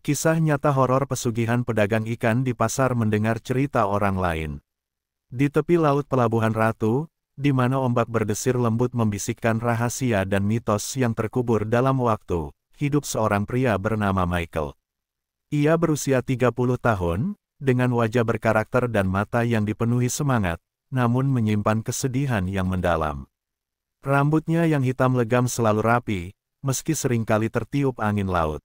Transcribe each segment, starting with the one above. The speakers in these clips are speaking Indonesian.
Kisah nyata horor pesugihan pedagang ikan di pasar mendengar cerita orang lain. Di tepi laut Pelabuhan Ratu, di mana ombak berdesir lembut membisikkan rahasia dan mitos yang terkubur dalam waktu, hidup seorang pria bernama Michael. Ia berusia 30 tahun, dengan wajah berkarakter dan mata yang dipenuhi semangat, namun menyimpan kesedihan yang mendalam. Rambutnya yang hitam legam selalu rapi, meski seringkali tertiup angin laut.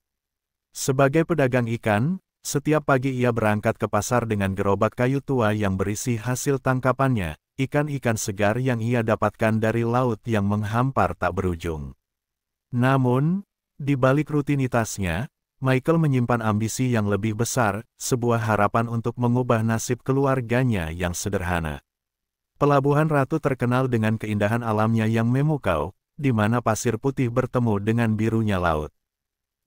Sebagai pedagang ikan, setiap pagi ia berangkat ke pasar dengan gerobak kayu tua yang berisi hasil tangkapannya, ikan-ikan segar yang ia dapatkan dari laut yang menghampar tak berujung. Namun, di balik rutinitasnya, Michael menyimpan ambisi yang lebih besar, sebuah harapan untuk mengubah nasib keluarganya yang sederhana. Pelabuhan Ratu terkenal dengan keindahan alamnya yang memukau, di mana pasir putih bertemu dengan birunya laut.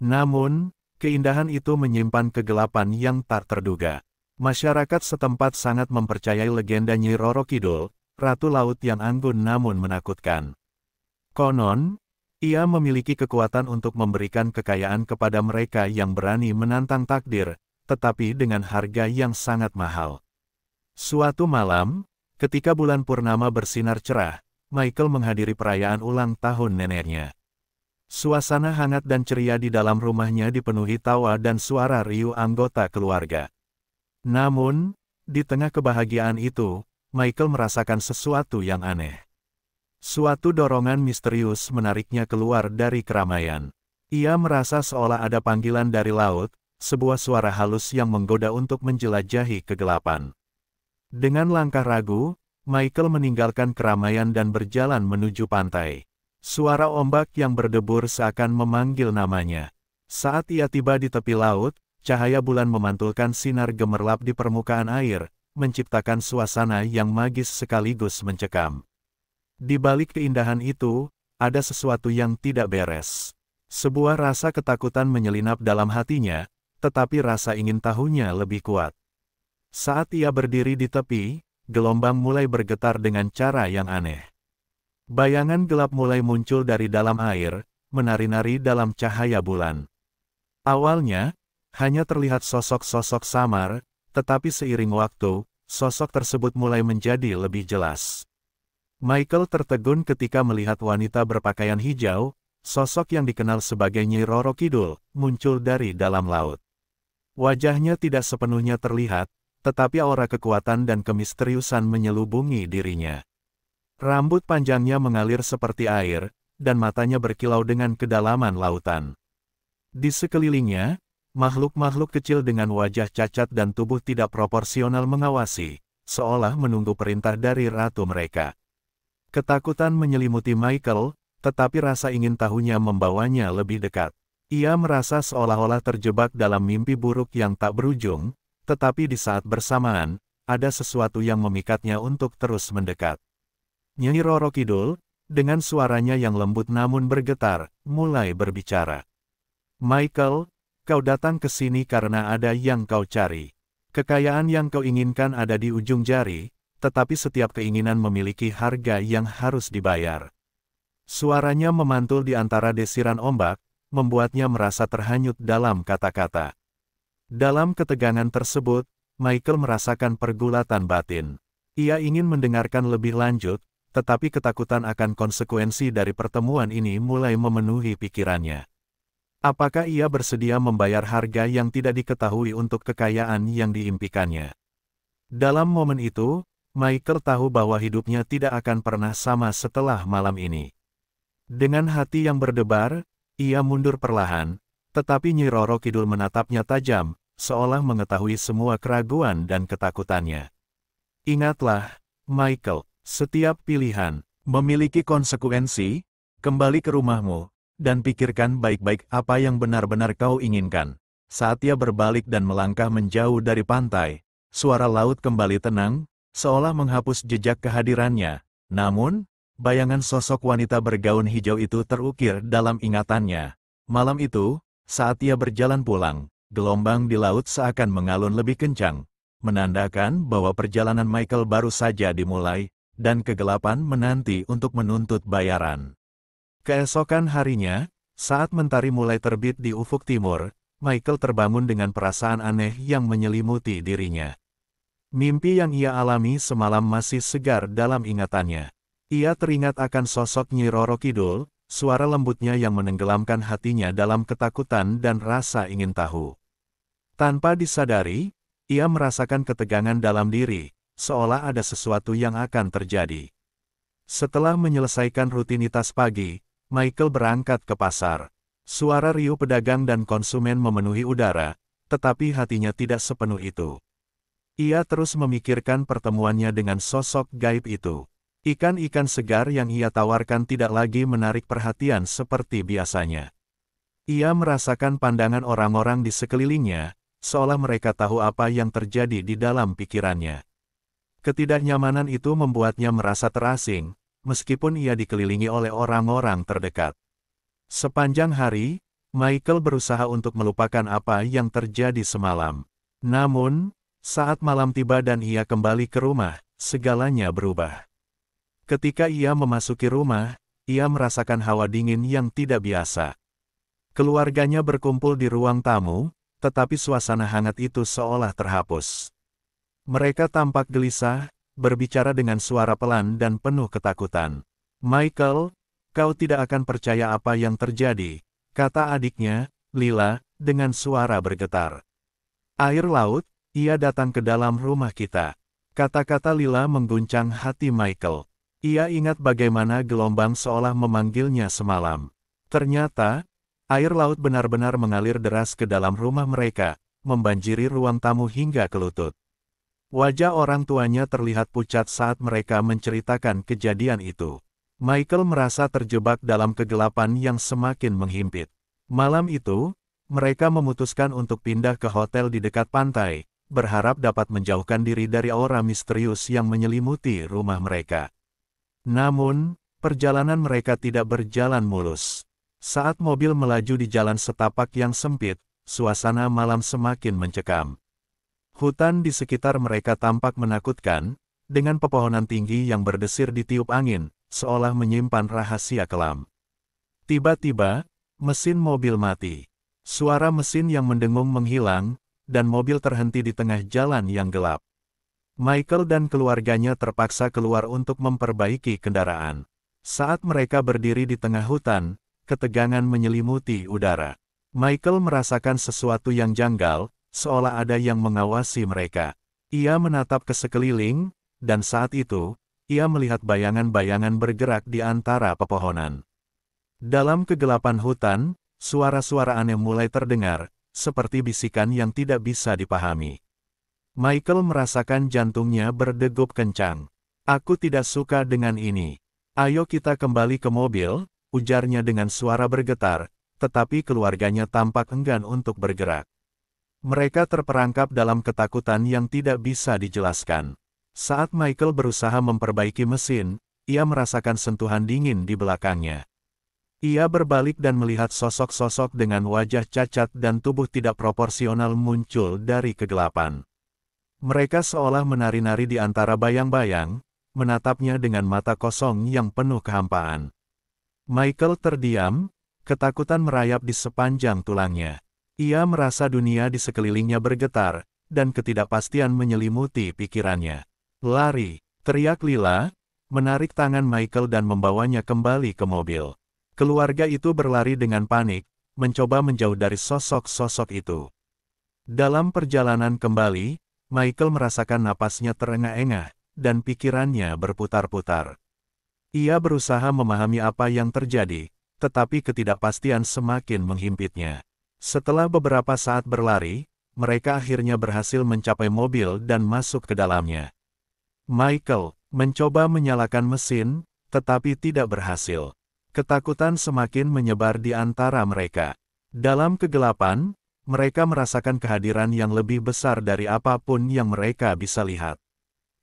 Namun, keindahan itu menyimpan kegelapan yang tak terduga. Masyarakat setempat sangat mempercayai legenda Nyi Roro Kidul, ratu laut yang anggun namun menakutkan. Konon, ia memiliki kekuatan untuk memberikan kekayaan kepada mereka yang berani menantang takdir, tetapi dengan harga yang sangat mahal. Suatu malam, ketika bulan purnama bersinar cerah, Michael menghadiri perayaan ulang tahun neneknya. Suasana hangat dan ceria di dalam rumahnya dipenuhi tawa dan suara riuh anggota keluarga. Namun, di tengah kebahagiaan itu, Michael merasakan sesuatu yang aneh. Suatu dorongan misterius menariknya keluar dari keramaian. Ia merasa seolah ada panggilan dari laut, sebuah suara halus yang menggoda untuk menjelajahi kegelapan. Dengan langkah ragu, Michael meninggalkan keramaian dan berjalan menuju pantai. Suara ombak yang berdebur seakan memanggil namanya. Saat ia tiba di tepi laut, cahaya bulan memantulkan sinar gemerlap di permukaan air, menciptakan suasana yang magis sekaligus mencekam. Di balik keindahan itu, ada sesuatu yang tidak beres. Sebuah rasa ketakutan menyelinap dalam hatinya, tetapi rasa ingin tahunya lebih kuat. Saat ia berdiri di tepi, gelombang mulai bergetar dengan cara yang aneh. Bayangan gelap mulai muncul dari dalam air, menari-nari dalam cahaya bulan. Awalnya, hanya terlihat sosok-sosok samar, tetapi seiring waktu, sosok tersebut mulai menjadi lebih jelas. Michael tertegun ketika melihat wanita berpakaian hijau, sosok yang dikenal sebagai Nyi Roro Kidul, muncul dari dalam laut. Wajahnya tidak sepenuhnya terlihat, tetapi aura kekuatan dan kemisteriusan menyelubungi dirinya. Rambut panjangnya mengalir seperti air, dan matanya berkilau dengan kedalaman lautan. Di sekelilingnya, makhluk-makhluk kecil dengan wajah cacat dan tubuh tidak proporsional mengawasi, seolah menunggu perintah dari ratu mereka. Ketakutan menyelimuti Michael, tetapi rasa ingin tahunya membawanya lebih dekat. Ia merasa seolah-olah terjebak dalam mimpi buruk yang tak berujung, tetapi di saat bersamaan, ada sesuatu yang memikatnya untuk terus mendekat. Nyi Roro Kidul, dengan suaranya yang lembut namun bergetar, mulai berbicara. Michael, kau datang ke sini karena ada yang kau cari. Kekayaan yang kau inginkan ada di ujung jari, tetapi setiap keinginan memiliki harga yang harus dibayar. Suaranya memantul di antara desiran ombak, membuatnya merasa terhanyut dalam kata-kata. Dalam ketegangan tersebut, Michael merasakan pergulatan batin. Ia ingin mendengarkan lebih lanjut, tetapi ketakutan akan konsekuensi dari pertemuan ini mulai memenuhi pikirannya. Apakah ia bersedia membayar harga yang tidak diketahui untuk kekayaan yang diimpikannya? Dalam momen itu, Michael tahu bahwa hidupnya tidak akan pernah sama setelah malam ini. Dengan hati yang berdebar, ia mundur perlahan, tetapi Nyi Roro Kidul menatapnya tajam, seolah mengetahui semua keraguan dan ketakutannya. Ingatlah, Michael, setiap pilihan memiliki konsekuensi. Kembali ke rumahmu, dan pikirkan baik-baik apa yang benar-benar kau inginkan. Saat ia berbalik dan melangkah menjauh dari pantai, suara laut kembali tenang, seolah menghapus jejak kehadirannya. Namun, bayangan sosok wanita bergaun hijau itu terukir dalam ingatannya. Malam itu, saat ia berjalan pulang, gelombang di laut seakan mengalun lebih kencang, menandakan bahwa perjalanan Michael baru saja dimulai, dan kegelapan menanti untuk menuntut bayaran. Keesokan harinya, saat mentari mulai terbit di ufuk timur, Michael terbangun dengan perasaan aneh yang menyelimuti dirinya. Mimpi yang ia alami semalam masih segar dalam ingatannya. Ia teringat akan sosok Nyi Roro Kidul, suara lembutnya yang menenggelamkan hatinya dalam ketakutan dan rasa ingin tahu. Tanpa disadari, ia merasakan ketegangan dalam diri, seolah ada sesuatu yang akan terjadi. Setelah menyelesaikan rutinitas pagi, Michael berangkat ke pasar. Suara riuh pedagang dan konsumen memenuhi udara, tetapi hatinya tidak sepenuh itu. Ia terus memikirkan pertemuannya dengan sosok gaib itu. Ikan-ikan segar yang ia tawarkan tidak lagi menarik perhatian seperti biasanya. Ia merasakan pandangan orang-orang di sekelilingnya, seolah mereka tahu apa yang terjadi di dalam pikirannya. Ketidaknyamanan itu membuatnya merasa terasing, meskipun ia dikelilingi oleh orang-orang terdekat. Sepanjang hari, Michael berusaha untuk melupakan apa yang terjadi semalam. Namun, saat malam tiba dan ia kembali ke rumah, segalanya berubah. Ketika ia memasuki rumah, ia merasakan hawa dingin yang tidak biasa. Keluarganya berkumpul di ruang tamu, tetapi suasana hangat itu seolah terhapus. Mereka tampak gelisah, berbicara dengan suara pelan dan penuh ketakutan. "Michael, kau tidak akan percaya apa yang terjadi," kata adiknya, Lila, dengan suara bergetar. "Air laut, ia datang ke dalam rumah kita." Kata-kata Lila mengguncang hati Michael. Ia ingat bagaimana gelombang seolah memanggilnya semalam. Ternyata, air laut benar-benar mengalir deras ke dalam rumah mereka, membanjiri ruang tamu hingga ke lutut. Wajah orang tuanya terlihat pucat saat mereka menceritakan kejadian itu. Michael merasa terjebak dalam kegelapan yang semakin menghimpit. Malam itu, mereka memutuskan untuk pindah ke hotel di dekat pantai, berharap dapat menjauhkan diri dari aura misterius yang menyelimuti rumah mereka. Namun, perjalanan mereka tidak berjalan mulus. Saat mobil melaju di jalan setapak yang sempit, suasana malam semakin mencekam. Hutan di sekitar mereka tampak menakutkan, dengan pepohonan tinggi yang berdesir ditiup angin, seolah menyimpan rahasia kelam. Tiba-tiba, mesin mobil mati. Suara mesin yang mendengung menghilang, dan mobil terhenti di tengah jalan yang gelap. Michael dan keluarganya terpaksa keluar untuk memperbaiki kendaraan. Saat mereka berdiri di tengah hutan, ketegangan menyelimuti udara. Michael merasakan sesuatu yang janggal, seolah ada yang mengawasi mereka. Ia menatap ke sekeliling, dan saat itu, ia melihat bayangan-bayangan bergerak di antara pepohonan. Dalam kegelapan hutan, suara-suara aneh mulai terdengar, seperti bisikan yang tidak bisa dipahami. Michael merasakan jantungnya berdegup kencang. "Aku tidak suka dengan ini. Ayo kita kembali ke mobil," ujarnya dengan suara bergetar, tetapi keluarganya tampak enggan untuk bergerak. Mereka terperangkap dalam ketakutan yang tidak bisa dijelaskan. Saat Michael berusaha memperbaiki mesin, ia merasakan sentuhan dingin di belakangnya. Ia berbalik dan melihat sosok-sosok dengan wajah cacat dan tubuh tidak proporsional muncul dari kegelapan. Mereka seolah menari-nari di antara bayang-bayang, menatapnya dengan mata kosong yang penuh kehampaan. Michael terdiam, ketakutan merayap di sepanjang tulangnya. Ia merasa dunia di sekelilingnya bergetar, dan ketidakpastian menyelimuti pikirannya. "Lari!" teriak Lila, menarik tangan Michael dan membawanya kembali ke mobil. Keluarga itu berlari dengan panik, mencoba menjauh dari sosok-sosok itu. Dalam perjalanan kembali, Michael merasakan napasnya terengah-engah, dan pikirannya berputar-putar. Ia berusaha memahami apa yang terjadi, tetapi ketidakpastian semakin menghimpitnya. Setelah beberapa saat berlari, mereka akhirnya berhasil mencapai mobil dan masuk ke dalamnya. Michael mencoba menyalakan mesin, tetapi tidak berhasil. Ketakutan semakin menyebar di antara mereka. Dalam kegelapan, mereka merasakan kehadiran yang lebih besar dari apapun yang mereka bisa lihat.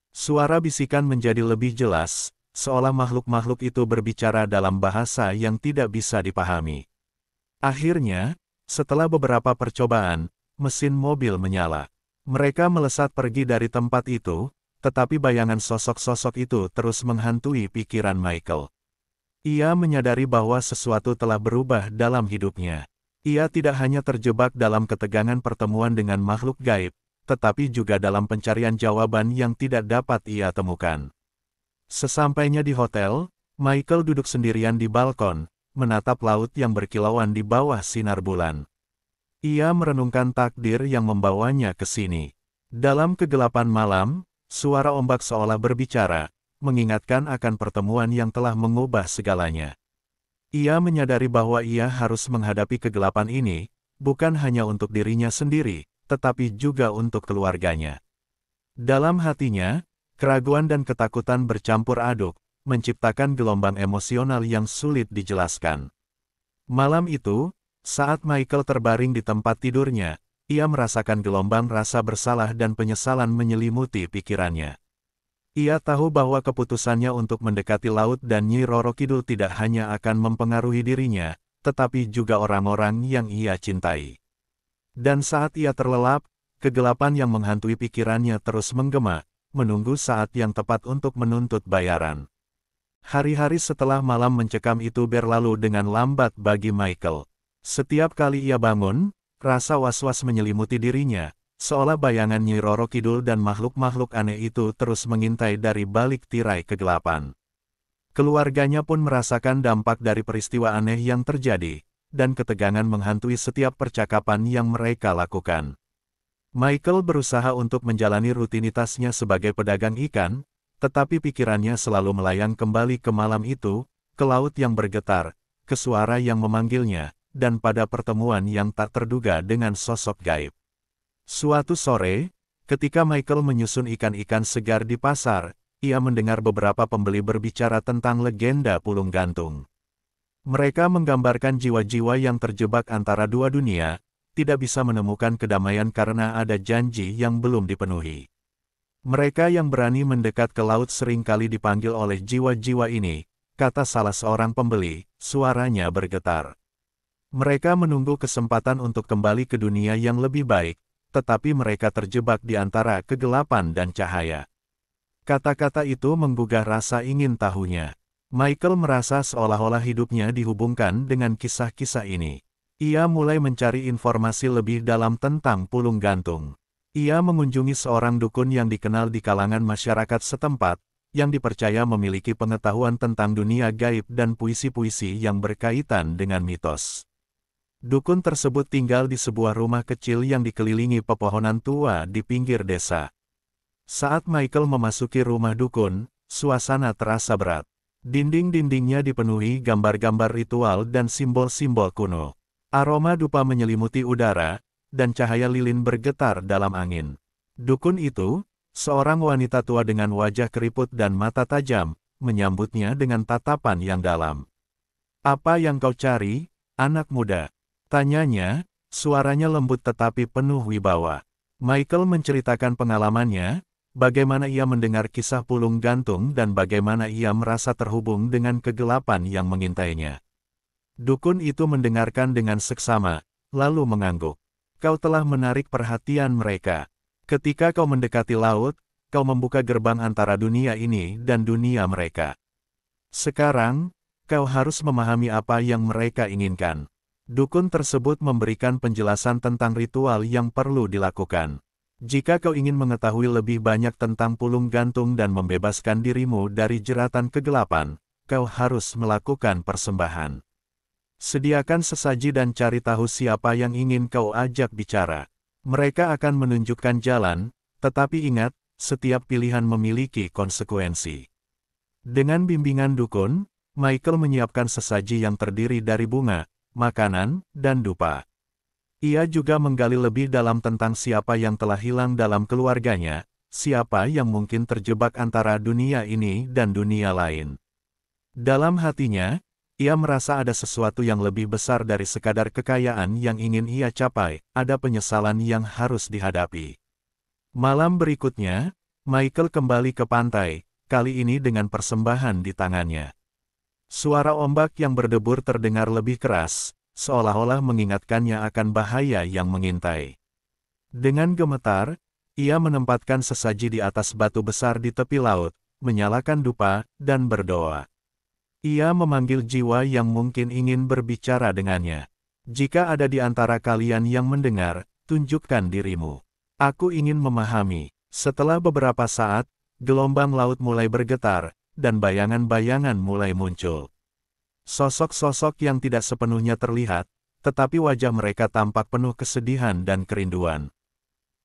Suara bisikan menjadi lebih jelas, seolah makhluk-makhluk itu berbicara dalam bahasa yang tidak bisa dipahami. Akhirnya, setelah beberapa percobaan, mesin mobil menyala. Mereka melesat pergi dari tempat itu, tetapi bayangan sosok-sosok itu terus menghantui pikiran Michael. Ia menyadari bahwa sesuatu telah berubah dalam hidupnya. Ia tidak hanya terjebak dalam ketegangan pertemuan dengan makhluk gaib, tetapi juga dalam pencarian jawaban yang tidak dapat ia temukan. Sesampainya di hotel, Michael duduk sendirian di balkon, menatap laut yang berkilauan di bawah sinar bulan. Ia merenungkan takdir yang membawanya ke sini. Dalam kegelapan malam, suara ombak seolah berbicara, mengingatkan akan pertemuan yang telah mengubah segalanya. Ia menyadari bahwa ia harus menghadapi kegelapan ini, bukan hanya untuk dirinya sendiri, tetapi juga untuk keluarganya. Dalam hatinya, keraguan dan ketakutan bercampur aduk, menciptakan gelombang emosional yang sulit dijelaskan. Malam itu, saat Michael terbaring di tempat tidurnya, ia merasakan gelombang rasa bersalah dan penyesalan menyelimuti pikirannya. Ia tahu bahwa keputusannya untuk mendekati laut dan Nyi Roro Kidul tidak hanya akan mempengaruhi dirinya, tetapi juga orang-orang yang ia cintai. Dan saat ia terlelap, kegelapan yang menghantui pikirannya terus menggema, menunggu saat yang tepat untuk menuntut bayaran. Hari-hari setelah malam mencekam itu berlalu dengan lambat bagi Michael. Setiap kali ia bangun, rasa was-was menyelimuti dirinya, seolah bayangan Nyi Roro Kidul dan makhluk-makhluk aneh itu terus mengintai dari balik tirai kegelapan. Keluarganya pun merasakan dampak dari peristiwa aneh yang terjadi, dan ketegangan menghantui setiap percakapan yang mereka lakukan. Michael berusaha untuk menjalani rutinitasnya sebagai pedagang ikan, tetapi pikirannya selalu melayang kembali ke malam itu, ke laut yang bergetar, ke suara yang memanggilnya, dan pada pertemuan yang tak terduga dengan sosok gaib. Suatu sore, ketika Michael menyusun ikan-ikan segar di pasar, ia mendengar beberapa pembeli berbicara tentang legenda Pulung Gantung. Mereka menggambarkan jiwa-jiwa yang terjebak antara dua dunia, tidak bisa menemukan kedamaian karena ada janji yang belum dipenuhi. Mereka yang berani mendekat ke laut seringkali dipanggil oleh jiwa-jiwa ini, kata salah seorang pembeli, suaranya bergetar. Mereka menunggu kesempatan untuk kembali ke dunia yang lebih baik, tetapi mereka terjebak di antara kegelapan dan cahaya. Kata-kata itu menggugah rasa ingin tahunya. Michael merasa seolah-olah hidupnya dihubungkan dengan kisah-kisah ini. Ia mulai mencari informasi lebih dalam tentang Pulung Gantung. Ia mengunjungi seorang dukun yang dikenal di kalangan masyarakat setempat, yang dipercaya memiliki pengetahuan tentang dunia gaib dan puisi-puisi yang berkaitan dengan mitos. Dukun tersebut tinggal di sebuah rumah kecil yang dikelilingi pepohonan tua di pinggir desa. Saat Michael memasuki rumah dukun, suasana terasa berat. Dinding-dindingnya dipenuhi gambar-gambar ritual dan simbol-simbol kuno. Aroma dupa menyelimuti udara, dan cahaya lilin bergetar dalam angin. Dukun itu, seorang wanita tua dengan wajah keriput dan mata tajam, menyambutnya dengan tatapan yang dalam. "Apa yang kau cari, anak muda?" tanyanya, suaranya lembut tetapi penuh wibawa. Michael menceritakan pengalamannya, bagaimana ia mendengar kisah Pulung Gantung dan bagaimana ia merasa terhubung dengan kegelapan yang mengintainya. Dukun itu mendengarkan dengan seksama, lalu mengangguk. "Kau telah menarik perhatian mereka. Ketika kau mendekati laut, kau membuka gerbang antara dunia ini dan dunia mereka. Sekarang, kau harus memahami apa yang mereka inginkan." Dukun tersebut memberikan penjelasan tentang ritual yang perlu dilakukan. "Jika kau ingin mengetahui lebih banyak tentang Pulung Gantung dan membebaskan dirimu dari jeratan kegelapan, kau harus melakukan persembahan. Sediakan sesaji dan cari tahu siapa yang ingin kau ajak bicara. Mereka akan menunjukkan jalan, tetapi ingat, setiap pilihan memiliki konsekuensi." Dengan bimbingan dukun, Michael menyiapkan sesaji yang terdiri dari bunga, makanan, dan dupa. Ia juga menggali lebih dalam tentang siapa yang telah hilang dalam keluarganya, siapa yang mungkin terjebak antara dunia ini dan dunia lain. Dalam hatinya, ia merasa ada sesuatu yang lebih besar dari sekadar kekayaan yang ingin ia capai, ada penyesalan yang harus dihadapi. Malam berikutnya, Michael kembali ke pantai, kali ini dengan persembahan di tangannya. Suara ombak yang berdebur terdengar lebih keras, seolah-olah mengingatkannya akan bahaya yang mengintai. Dengan gemetar, ia menempatkan sesaji di atas batu besar di tepi laut, menyalakan dupa, dan berdoa. Ia memanggil jiwa yang mungkin ingin berbicara dengannya. Jika ada di antara kalian yang mendengar, tunjukkan dirimu. Aku ingin memahami. Setelah beberapa saat, gelombang laut mulai bergetar, dan bayangan-bayangan mulai muncul. Sosok-sosok yang tidak sepenuhnya terlihat, tetapi wajah mereka tampak penuh kesedihan dan kerinduan.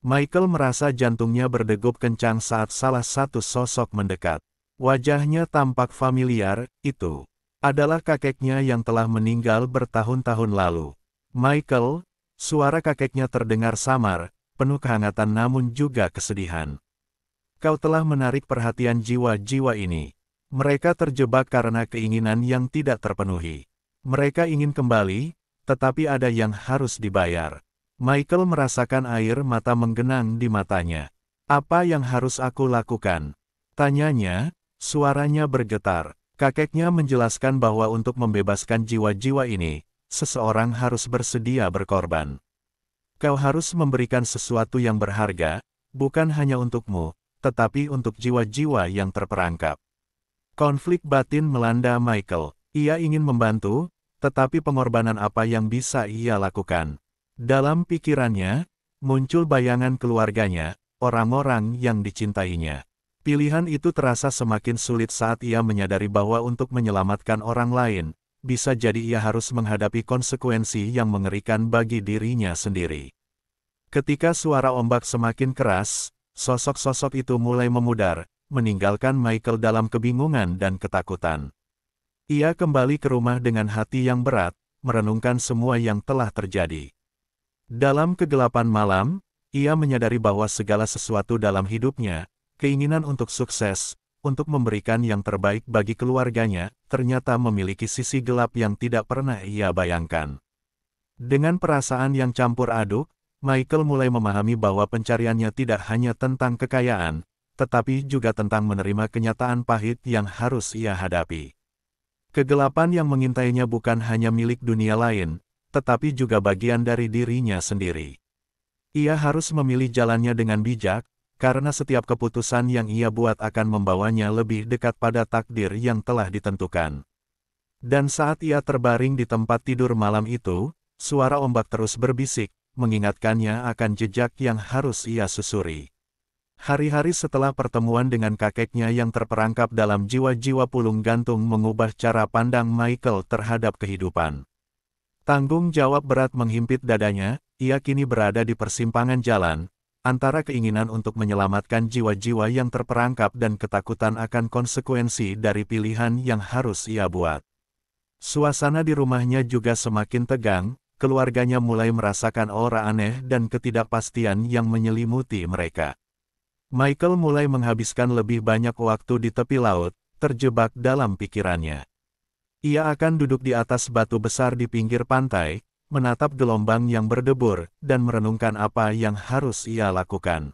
Michael merasa jantungnya berdegup kencang saat salah satu sosok mendekat. Wajahnya tampak familiar, itu adalah kakeknya yang telah meninggal bertahun-tahun lalu. Michael, suara kakeknya terdengar samar, penuh kehangatan namun juga kesedihan. Kau telah menarik perhatian jiwa-jiwa ini. Mereka terjebak karena keinginan yang tidak terpenuhi. Mereka ingin kembali, tetapi ada yang harus dibayar. Michael merasakan air mata menggenang di matanya. Apa yang harus aku lakukan? Tanyanya, suaranya bergetar. Kakeknya menjelaskan bahwa untuk membebaskan jiwa-jiwa ini, seseorang harus bersedia berkorban. Kau harus memberikan sesuatu yang berharga, bukan hanya untukmu, tetapi untuk jiwa-jiwa yang terperangkap. Konflik batin melanda Michael. Ia ingin membantu, tetapi pengorbanan apa yang bisa ia lakukan? Dalam pikirannya, muncul bayangan keluarganya, orang-orang yang dicintainya. Pilihan itu terasa semakin sulit saat ia menyadari bahwa untuk menyelamatkan orang lain, bisa jadi ia harus menghadapi konsekuensi yang mengerikan bagi dirinya sendiri. Ketika suara ombak semakin keras, sosok-sosok itu mulai memudar, meninggalkan Michael dalam kebingungan dan ketakutan. Ia kembali ke rumah dengan hati yang berat, merenungkan semua yang telah terjadi. Dalam kegelapan malam, ia menyadari bahwa segala sesuatu dalam hidupnya, keinginan untuk sukses, untuk memberikan yang terbaik bagi keluarganya, ternyata memiliki sisi gelap yang tidak pernah ia bayangkan. Dengan perasaan yang campur aduk, Michael mulai memahami bahwa pencariannya tidak hanya tentang kekayaan, tetapi juga tentang menerima kenyataan pahit yang harus ia hadapi. Kegelapan yang mengintainya bukan hanya milik dunia lain, tetapi juga bagian dari dirinya sendiri. Ia harus memilih jalannya dengan bijak, karena setiap keputusan yang ia buat akan membawanya lebih dekat pada takdir yang telah ditentukan. Dan saat ia terbaring di tempat tidur malam itu, suara ombak terus berbisik, mengingatkannya akan jejak yang harus ia susuri. Hari-hari setelah pertemuan dengan kakeknya yang terperangkap dalam jiwa-jiwa pulung gantung mengubah cara pandang Michael terhadap kehidupan. Tanggung jawab berat menghimpit dadanya, ia kini berada di persimpangan jalan, antara keinginan untuk menyelamatkan jiwa-jiwa yang terperangkap dan ketakutan akan konsekuensi dari pilihan yang harus ia buat. Suasana di rumahnya juga semakin tegang, keluarganya mulai merasakan aura aneh dan ketidakpastian yang menyelimuti mereka. Michael mulai menghabiskan lebih banyak waktu di tepi laut, terjebak dalam pikirannya. Ia akan duduk di atas batu besar di pinggir pantai, menatap gelombang yang berdebur, dan merenungkan apa yang harus ia lakukan.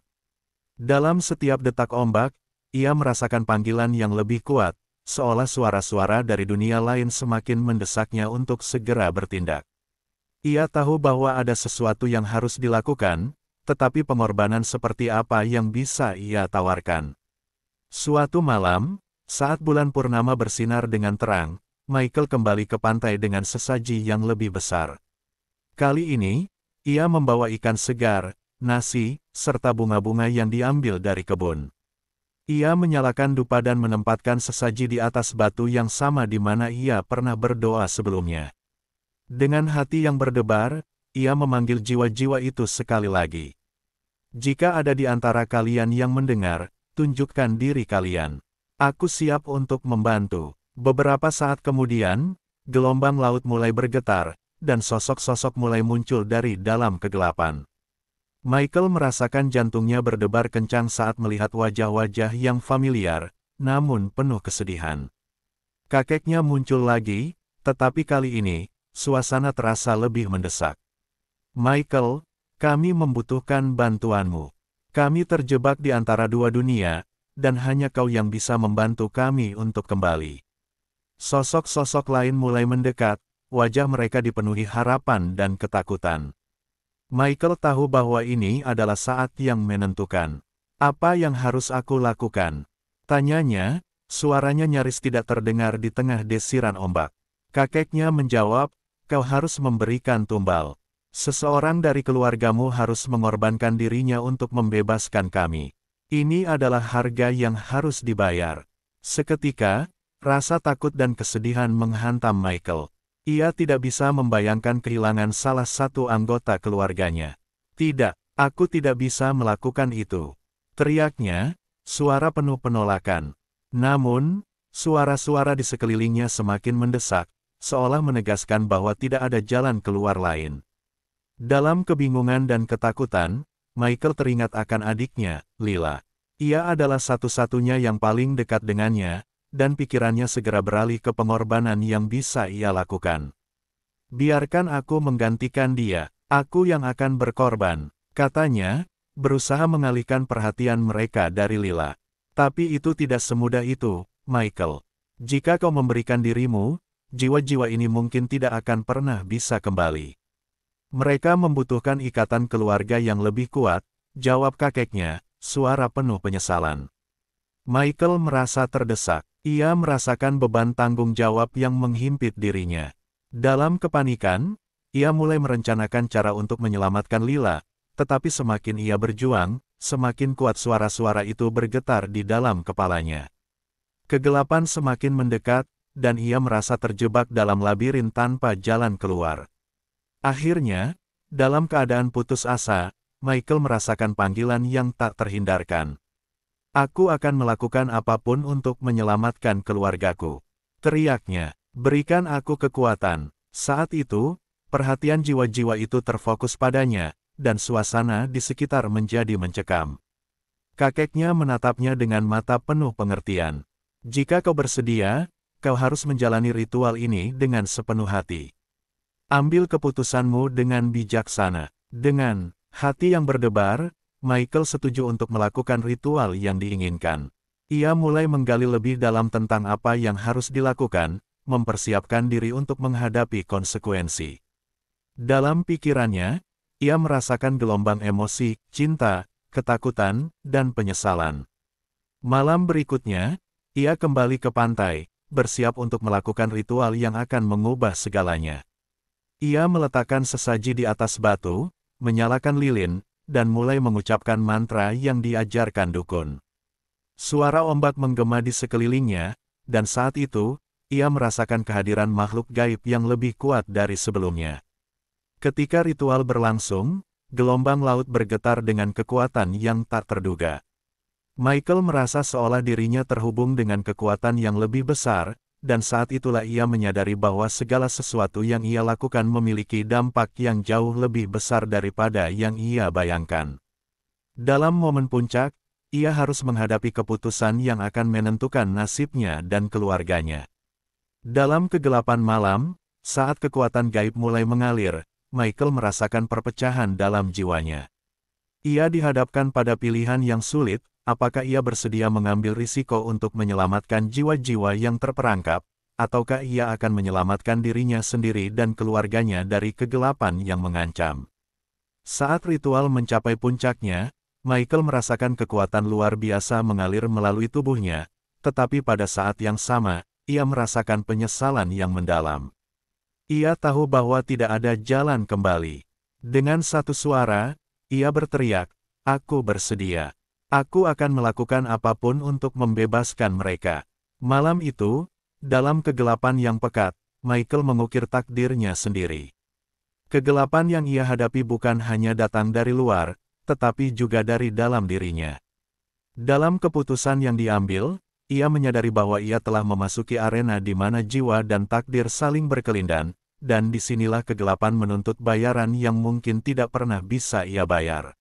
Dalam setiap detak ombak, ia merasakan panggilan yang lebih kuat, seolah suara-suara dari dunia lain semakin mendesaknya untuk segera bertindak. Ia tahu bahwa ada sesuatu yang harus dilakukan, tetapi pengorbanan seperti apa yang bisa ia tawarkan. Suatu malam, saat bulan purnama bersinar dengan terang, Michael kembali ke pantai dengan sesaji yang lebih besar. Kali ini, ia membawa ikan segar, nasi, serta bunga-bunga yang diambil dari kebun. Ia menyalakan dupa dan menempatkan sesaji di atas batu yang sama di mana ia pernah berdoa sebelumnya. Dengan hati yang berdebar, ia memanggil jiwa-jiwa itu sekali lagi. Jika ada di antara kalian yang mendengar, tunjukkan diri kalian. Aku siap untuk membantu. Beberapa saat kemudian, gelombang laut mulai bergetar, dan sosok-sosok mulai muncul dari dalam kegelapan. Michael merasakan jantungnya berdebar kencang saat melihat wajah-wajah yang familiar, namun penuh kesedihan. Kakeknya muncul lagi, tetapi kali ini, suasana terasa lebih mendesak. Michael, kami membutuhkan bantuanmu. Kami terjebak di antara dua dunia, dan hanya kau yang bisa membantu kami untuk kembali. Sosok-sosok lain mulai mendekat, wajah mereka dipenuhi harapan dan ketakutan. Michael tahu bahwa ini adalah saat yang menentukan. Apa yang harus aku lakukan? Tanyanya, suaranya nyaris tidak terdengar di tengah desiran ombak. Kakeknya menjawab, kau harus memberikan tumbal. Seseorang dari keluargamu harus mengorbankan dirinya untuk membebaskan kami. Ini adalah harga yang harus dibayar. Seketika, rasa takut dan kesedihan menghantam Michael. Ia tidak bisa membayangkan kehilangan salah satu anggota keluarganya. Tidak, aku tidak bisa melakukan itu. Teriaknya, suara penuh penolakan. Namun, suara-suara di sekelilingnya semakin mendesak, seolah menegaskan bahwa tidak ada jalan keluar lain. Dalam kebingungan dan ketakutan, Michael teringat akan adiknya, Lila. Ia adalah satu-satunya yang paling dekat dengannya, dan pikirannya segera beralih ke pengorbanan yang bisa ia lakukan. Biarkan aku menggantikan dia, aku yang akan berkorban, katanya, berusaha mengalihkan perhatian mereka dari Lila. Tapi itu tidak semudah itu, Michael. Jika kau memberikan dirimu, jiwa-jiwa ini mungkin tidak akan pernah bisa kembali. Mereka membutuhkan ikatan keluarga yang lebih kuat, jawab kakeknya, suara penuh penyesalan. Michael merasa terdesak. Ia merasakan beban tanggung jawab yang menghimpit dirinya. Dalam kepanikan, ia mulai merencanakan cara untuk menyelamatkan Lila, tetapi semakin ia berjuang, semakin kuat suara-suara itu bergetar di dalam kepalanya. Kegelapan semakin mendekat, dan ia merasa terjebak dalam labirin tanpa jalan keluar. Akhirnya, dalam keadaan putus asa, Michael merasakan panggilan yang tak terhindarkan. Aku akan melakukan apapun untuk menyelamatkan keluargaku. Teriaknya, berikan aku kekuatan. Saat itu, perhatian jiwa-jiwa itu terfokus padanya, dan suasana di sekitar menjadi mencekam. Kakeknya menatapnya dengan mata penuh pengertian. Jika kau bersedia, kau harus menjalani ritual ini dengan sepenuh hati. Ambil keputusanmu dengan bijaksana. Dengan hati yang berdebar, Michael setuju untuk melakukan ritual yang diinginkan. Ia mulai menggali lebih dalam tentang apa yang harus dilakukan, mempersiapkan diri untuk menghadapi konsekuensi. Dalam pikirannya, ia merasakan gelombang emosi, cinta, ketakutan, dan penyesalan. Malam berikutnya, ia kembali ke pantai, bersiap untuk melakukan ritual yang akan mengubah segalanya. Ia meletakkan sesaji di atas batu, menyalakan lilin, dan mulai mengucapkan mantra yang diajarkan dukun. Suara ombak menggema di sekelilingnya, dan saat itu, ia merasakan kehadiran makhluk gaib yang lebih kuat dari sebelumnya. Ketika ritual berlangsung, gelombang laut bergetar dengan kekuatan yang tak terduga. Michael merasa seolah dirinya terhubung dengan kekuatan yang lebih besar, dan saat itulah ia menyadari bahwa segala sesuatu yang ia lakukan memiliki dampak yang jauh lebih besar daripada yang ia bayangkan. Dalam momen puncak, ia harus menghadapi keputusan yang akan menentukan nasibnya dan keluarganya. Dalam kegelapan malam, saat kekuatan gaib mulai mengalir, Michael merasakan perpecahan dalam jiwanya. Ia dihadapkan pada pilihan yang sulit. Apakah ia bersedia mengambil risiko untuk menyelamatkan jiwa-jiwa yang terperangkap, ataukah ia akan menyelamatkan dirinya sendiri dan keluarganya dari kegelapan yang mengancam? Saat ritual mencapai puncaknya, Michael merasakan kekuatan luar biasa mengalir melalui tubuhnya, tetapi pada saat yang sama, ia merasakan penyesalan yang mendalam. Ia tahu bahwa tidak ada jalan kembali. Dengan satu suara, ia berteriak, "Aku bersedia. Aku akan melakukan apapun untuk membebaskan mereka." Malam itu, dalam kegelapan yang pekat, Michael mengukir takdirnya sendiri. Kegelapan yang ia hadapi bukan hanya datang dari luar, tetapi juga dari dalam dirinya. Dalam keputusan yang diambil, ia menyadari bahwa ia telah memasuki arena di mana jiwa dan takdir saling berkelindan, dan disinilah kegelapan menuntut bayaran yang mungkin tidak pernah bisa ia bayar.